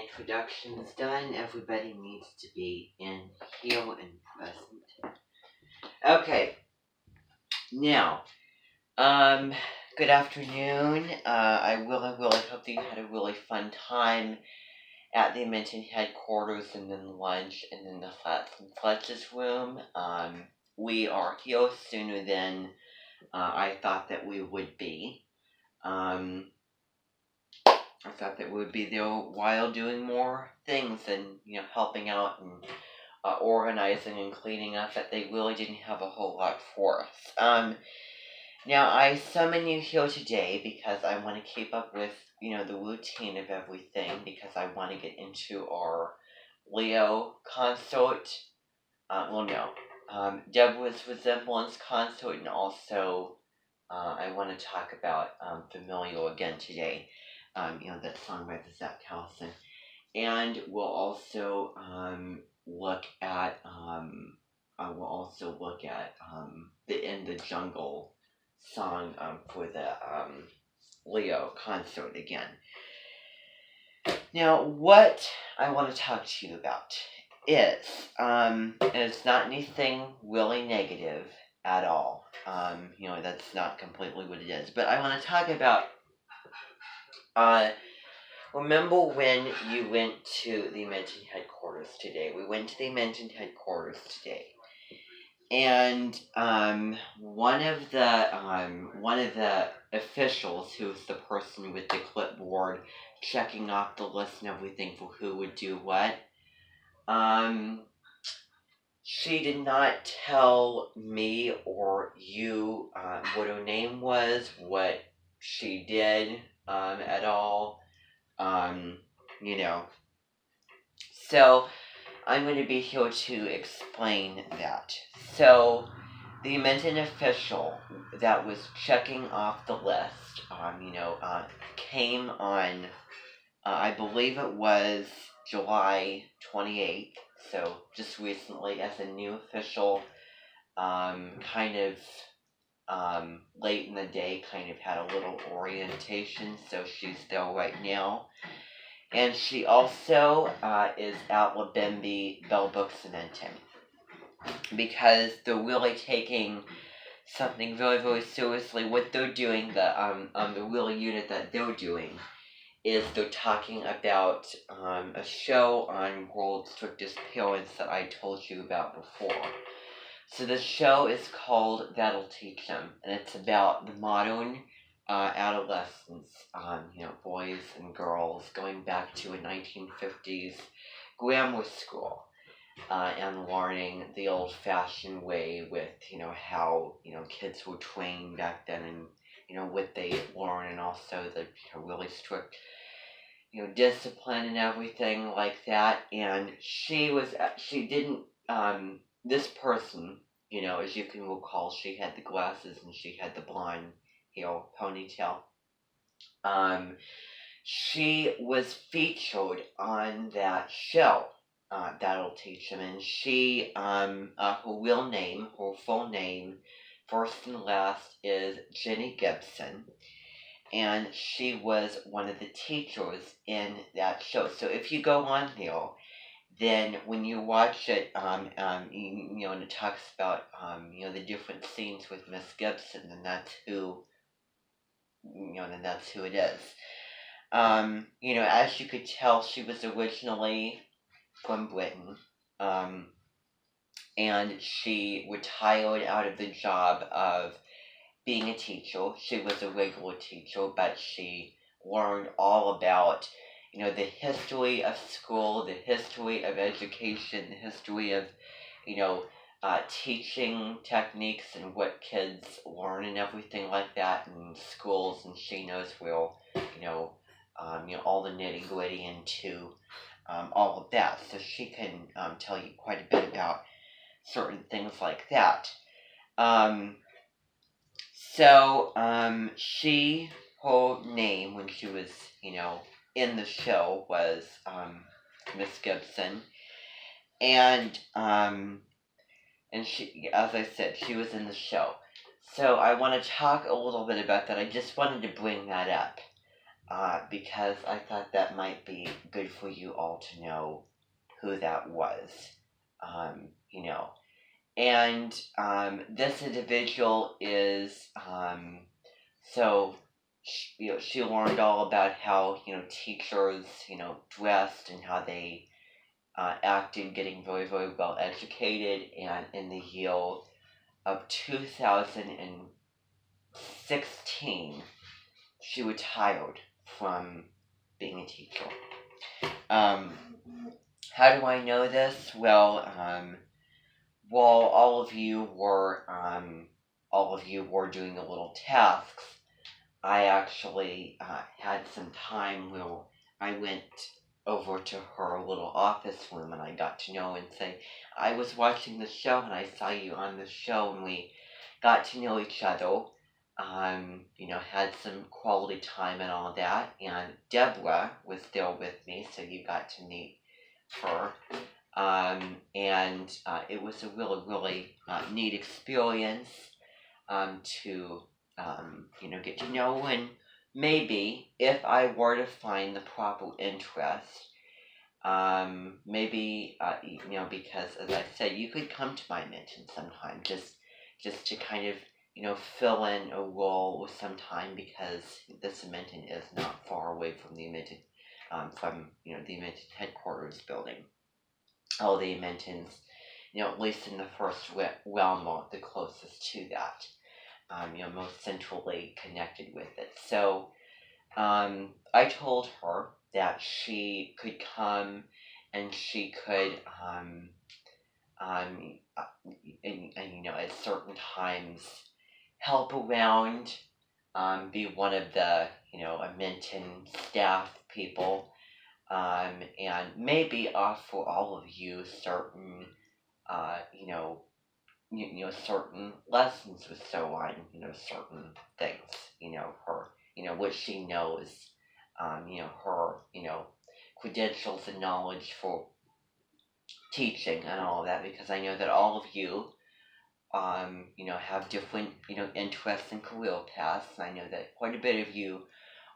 introductions done. Everybody needs to be in here and present. Okay, now, good afternoon. I really hope that you had a really fun time at the Minton headquarters and then lunch and then the Flats and Fletches room. We are here sooner than I thought that we would be. I thought that we would be there while doing more things and, helping out and organizing and cleaning up, that they really didn't have a whole lot for us. Now, I summon you here today because I want to keep up with, the routine of everything, because I want to get into our Leo consort. Deborah's Resemblance consort, and also I want to talk about Familial again today. That song by the Zach Callison. And we'll also look at the In the Jungle song for the Leo concert again. Now, what I want to talk to you about is, and it's not anything really negative at all. That's not completely what it is. But I want to talk about, remember when you went to the Minton headquarters today? We went to the Minton headquarters today. And one of the officials, who's the person with the clipboard checking off the list and everything for who would do what, she did not tell me or you what her name was, what she did at all. So I'm going to be here to explain that. So the Minton official that was checking off the list, came on, I believe it was July 28th, so just recently, as a new official, late in the day, kind of had a little orientation, so she's there right now. And she also is at Labembe Bell Books and Minton, because they're really taking something very, very seriously. What they're doing, the real unit that they're doing, is they're talking about a show on World's Strictest Parents that I told you about before. So the show is called That'll Teach Them, and it's about the modern adolescents, boys and girls, going back to a 1950s grammar school, and learning the old-fashioned way with, how, kids were trained back then, and, what they learn, and also the really strict, discipline and everything like that. And this person, as you can recall, she had the glasses and she had the blonde hair ponytail. She was featured on that show, That'll Teach Them, and she, her full name, first and last, is Jenny Gibson, and she was one of the teachers in that show. So if you go on there, then when you watch it, and it talks about, the different scenes with Miss Gibson, and that's who it is. As you could tell, she was originally from Britain, and she retired out of the job of being a teacher. She was a regular teacher, but she learned all about, the history of school, the history of education, the history of, teaching techniques and what kids learn and everything like that in schools, and she knows where, all the nitty gritty into all of that. So she can tell you quite a bit about certain things like that. Her name when she was, in the show was Miss Gibson, and she, as I said, she was in the show. So I want to talk a little bit about that. I just wanted to bring that up. because I thought that might be good for you all to know who that was. You know, and this individual is so she learned all about how teachers dressed and how they acted, getting very very well educated, and in the year of 2016 she retired from being a teacher. Um, how do I know this? Well, while all of you were doing the little tasks, I actually had some time where I went over to her little office room and I got to know and say, I was watching the show and I saw you on the show, and we got to know each other. Had some quality time and all that. And Deborah was still with me, so you got to meet her. And it was a really, really neat experience to, get to know. And maybe if I were to find the proper interest, maybe, because as I said, you could come to my Minton sometime just to kind of, fill in a role sometime, because this Minton is not far away from the Minton, the Minton headquarters building. All the Mintons, at least in the first realm, are the closest to that, most centrally connected with it. So, I told her that she could come and she could, at certain times help around, be one of the, a Minton staff people, and maybe offer all of you certain, certain lessons with so on, certain things, her, what she knows, her, credentials and knowledge for teaching and all of that, because I know that all of you, have different, interests and career paths, and I know that quite a bit of you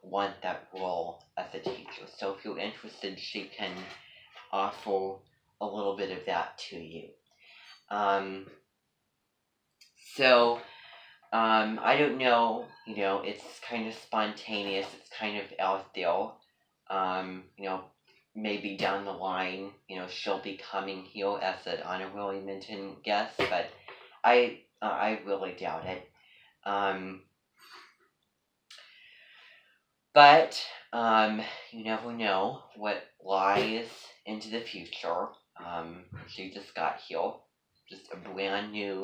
want that role as a teacher. So if you're interested, she can offer a little bit of that to you. I don't know, it's kind of spontaneous, it's kind of out there. Maybe down the line, she'll be coming here as an honorary Minton guest, but I really doubt it. But you never know what lies into the future. She just got here, just a brand new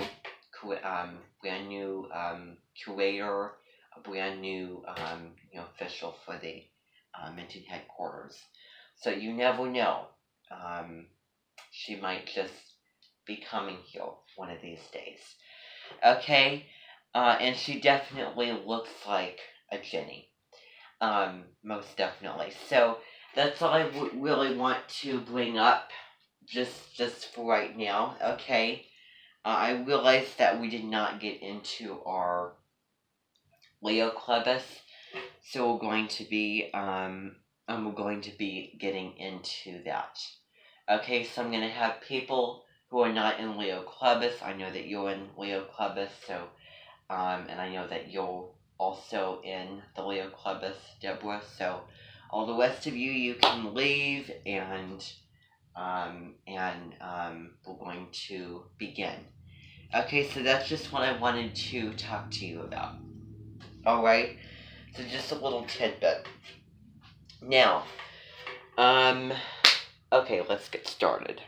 curator, a brand new official for the Minton headquarters. So you never know. She might just be coming here one of these days. Okay, and she definitely looks like a Jenny. Most definitely. So that's all I really want to bring up just for right now. Okay. I realized that we did not get into our Leo Clubus, so we're going to be getting into that. Okay, so I'm gonna have people who are not in Leo Clubus. I know that you're in Leo Clubus, so and I know that you're also in the Leo Clubus, Deborah. So all the rest of you can leave, and we're going to begin. Okay, so that's just what I wanted to talk to you about. Alright, so just a little tidbit. Now, okay, let's get started.